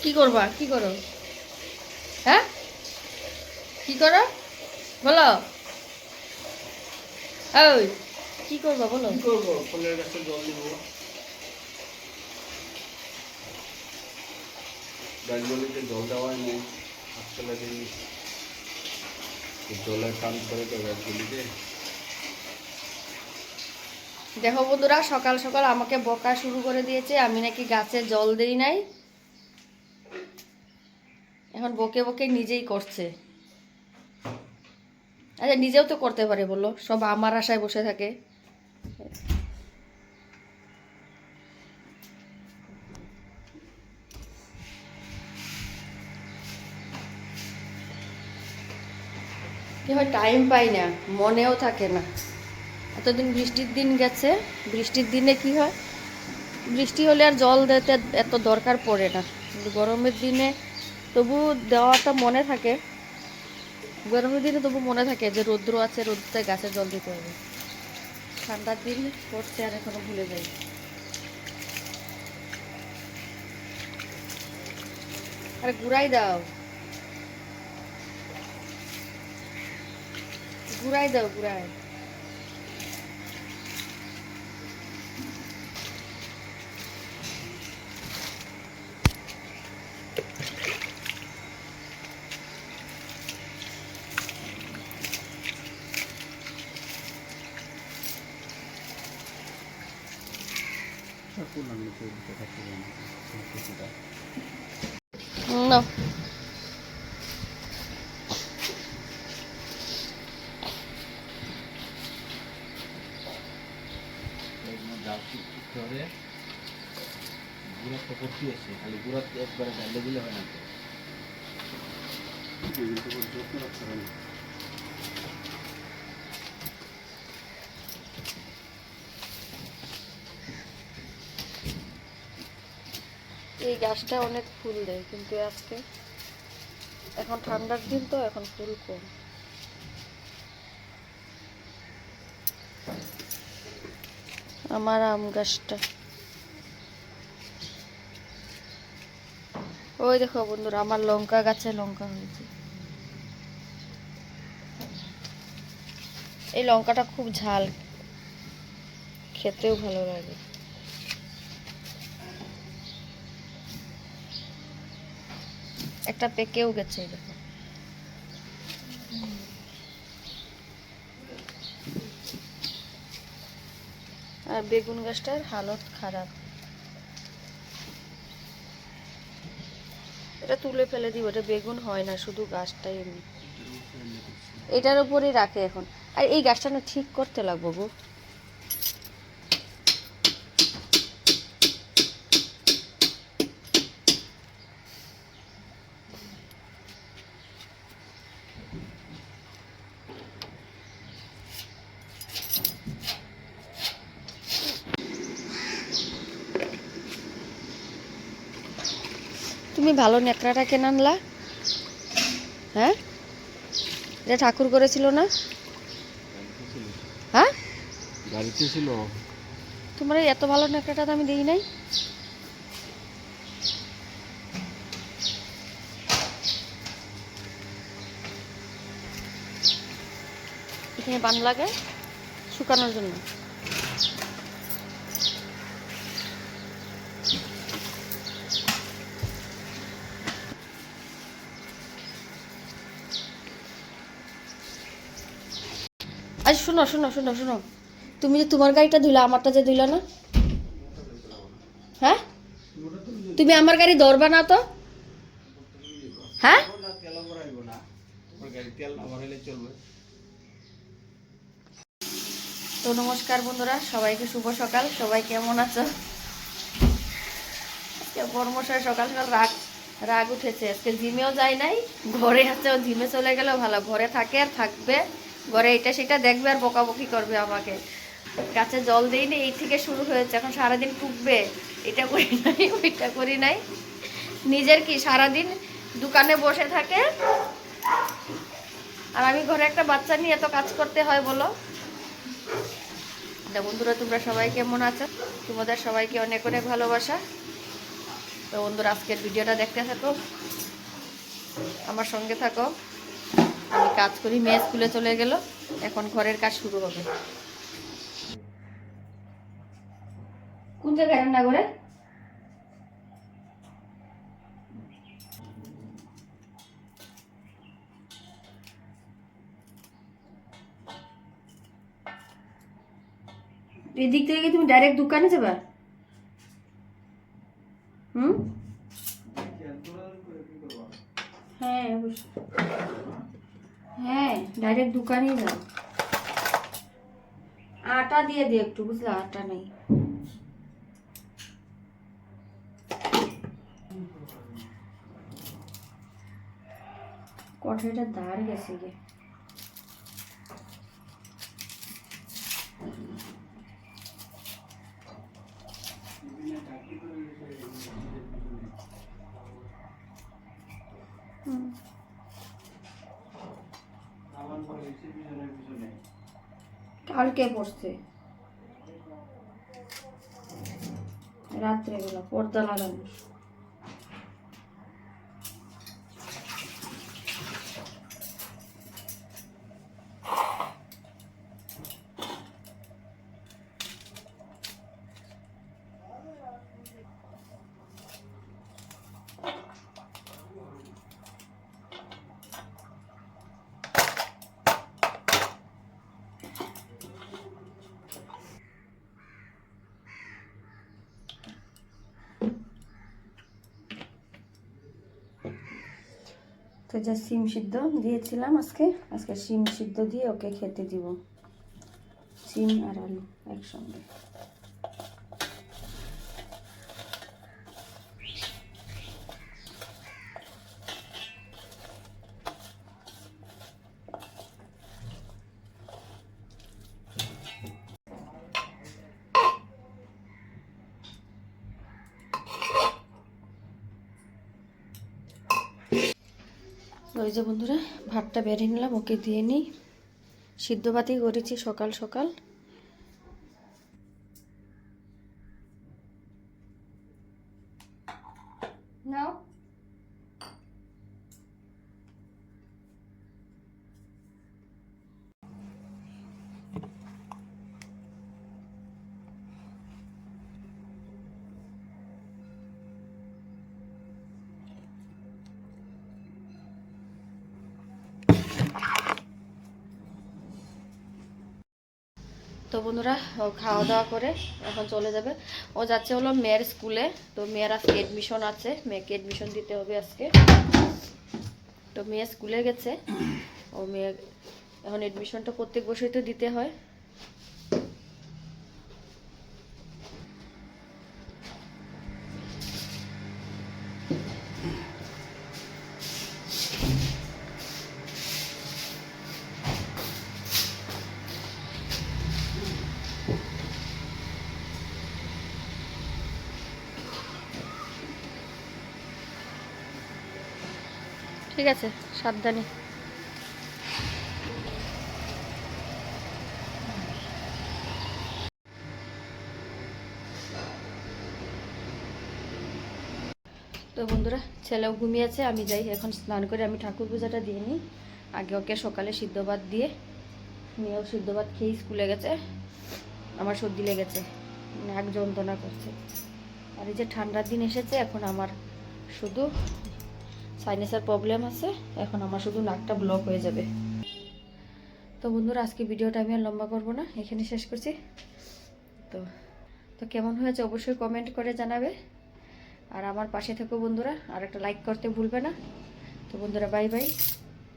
কি করবা, কি করো? হ্যাঁ, কি করো বলো? ওই কি করবা বলো? কি করবো? ফুলের গাছে জল দিব। গাছগুলিতে জল দেওয়াই নেই আজকাল দিন, জলের টান করে তো গাছগুলিতে। দেখো বন্ধুরা, সকাল সকাল আমাকে বকা শুরু করে দিয়েছে, আমি নাকি গাছে জল দেই নাই। এখন বকে বকে নিজেই করছে। আচ্ছা, নিজেও তো করতে পারে বলো, সব আমার আশায় বসে থাকে। কি হয়, টাইম পাই না, মনেও থাকে না। এতদিন বৃষ্টির দিন গেছে, বৃষ্টির দিনে কি হয়, বৃষ্টি হলে আর জল দিতে এত দরকার পড়ে না, কিন্তু গরমের দিনে তবু দেওয়াটা মনে থাকে। গরমের দিনে তবু মনে থাকে যে রৌদ্র আছে, রৌদ্রতে গাছে জল দিতে হবে। ঠান্ডার দিন পড়ছে আর এখনো ভুলে যাই। আরে ঘুরাই দাও, ঘুরাই দাও, ঘুরাই। না, গুঁড়া তো করতে আছে, খালি গুঁড়া একবারে ডালে দিলে হয় না। যত্ন রাখতে হবে না। এই গাছটা অনেক ফুল দেয়, কিন্তু আজকে এখন ঠান্ডার দিন তো এখন ফুল কম। আমার আম গাছটা, ওই দেখো বন্ধুরা, আমার লঙ্কা গাছে লঙ্কা হয়েছে। এই লঙ্কাটা খুব ঝাল, খেতেও ভালো লাগে। একটা পেকেও গেছে, এই দেখো। আর বেগুন গাছটার হালত খারাপ, এটা তুলে ফেলে দিব, এটা বেগুন হয় না, শুধু গাছটাই এমনি। এটার উপরেই রাখে এখন। আর এই গাছটা না ঠিক করতে লাগবো গো। তুমি ভালো ন্যাকড়াটা কেন আনলা? হ্যাঁ, এটা ঠাকুর করেছিল না? হ্যাঁ, গাড়িতে ছিল। তোমার এই এত ভালো ন্যাকড়াটা তো আমি দিই নাই। এখানে বান লাগে শুকানোর জন্য। আচ্ছা শোনো শোনো শোনো শোনো, তুমি যে তোমার গাড়িটা ধুলা, আমারটা যে ধুলা না। হ্যাঁ, তুমি আমার গাড়ি ধরবা না তো? হ্যাঁ, তো নমস্কার বন্ধুরা, সবাইকে শুভ সকাল। সবাই কেমন আছো? আজকে বর্মশাই সকাল সকাল রাগ রাগ উঠেছে, আজকে জিমেও যায় নাই, ঘরে আছে। ও জিমে চলে গেলেও ভালো, ঘরে থাকে আর থাকবে, ঘরে এটা সেটা দেখবে আর বকাবকি করবে আমাকে। গাছে জল দিইনি, এই থেকে শুরু হয়েছে। এখন সারাদিন টুকবে, এটা করি নাই ওইটা করি নাই। নিজের কি সারাদিন দোকানে বসে থাকে, আর আমি ঘরে একটা বাচ্চা নিয়ে এত কাজ করতে হয় বলো? বন্ধুরা, তোমরা সবাই কেমন আছো? তোমাদের সবাইকে অনেক অনেক ভালোবাসা। তো বন্ধুরা আজকের ভিডিওটা দেখতে থাকো, আমার সঙ্গে থাকো। আমি কাজ করি, মেয়ে স্কুলে চলে গেল, এখন ঘরের কাজ শুরু হবে। কোন জায়গায় রান্না করে? এদিক থেকে কি তুমি ডাইরেক্ট দোকানে যাবা? হুম, হ্যাঁ হ্যাঁ, ডাইরেক্ট দোকানেই যাও। আটা দিয়ে দিও একটু, বুঝলে? আটা নেই। কঠাইটা দাঁড় গেছে গে। কালকে পড়ছে রাত্রেবেলা, পর্দা লাগানো। তো যা সিম সিদ্ধ দিয়েছিলাম আজকে সিম সিদ্ধ দিয়ে ওকে খেতে দিব। সিম আর আলু একসঙ্গে। ওই যে বন্ধুরা, ভাতটা বেড়ে নিলাম, ওকে দিয়ে নিই। সিদ্ধ ভাতই করেছি সকাল সকাল। নাও। তো বন্ধুরা, ও খাওয়া দাওয়া করে এখন চলে যাবে। ও যাচ্ছে হলো মেয়ের স্কুলে। তো মেয়ের আজকে এডমিশন আছে, মেয়েকে এডমিশন দিতে হবে আজকে। তো মেয়ে স্কুলে গেছে, ও মেয়ে এখন এডমিশনটা প্রত্যেক বছরই তো দিতে হয়। ঠিক আছে, সাবধানে। তো বন্ধুরা, ছেলেও ঘুমিয়েছে, আমি যাই এখন স্নান করে আমি ঠাকুর পূজাটা দিয়ে নিই। আগে ওকে সকালে সিদ্ধ ভাত দিয়ে, মেয়েও সিদ্ধ ভাত খেয়ে স্কুলে গেছে। আমার সর্দি লেগেছে, নাক যন্ত্রণা করছে। আর এই যে ঠান্ডার দিন এসেছে, এখন আমার শুধু সাইনাসের প্রবলেম আছে, এখন আমার শুধু নাকটা ব্লক হয়ে যাবে। তো বন্ধুরা, আজকে ভিডিওটা আমি আর লম্বা করবো না, এখানে শেষ করছি। তো তো কেমন হয়েছে অবশ্যই কমেন্ট করে জানাবে। আর আমার পাশে থেকো বন্ধুরা, আর একটা লাইক করতে ভুলবে না। তো বন্ধুরা, বাই বাই।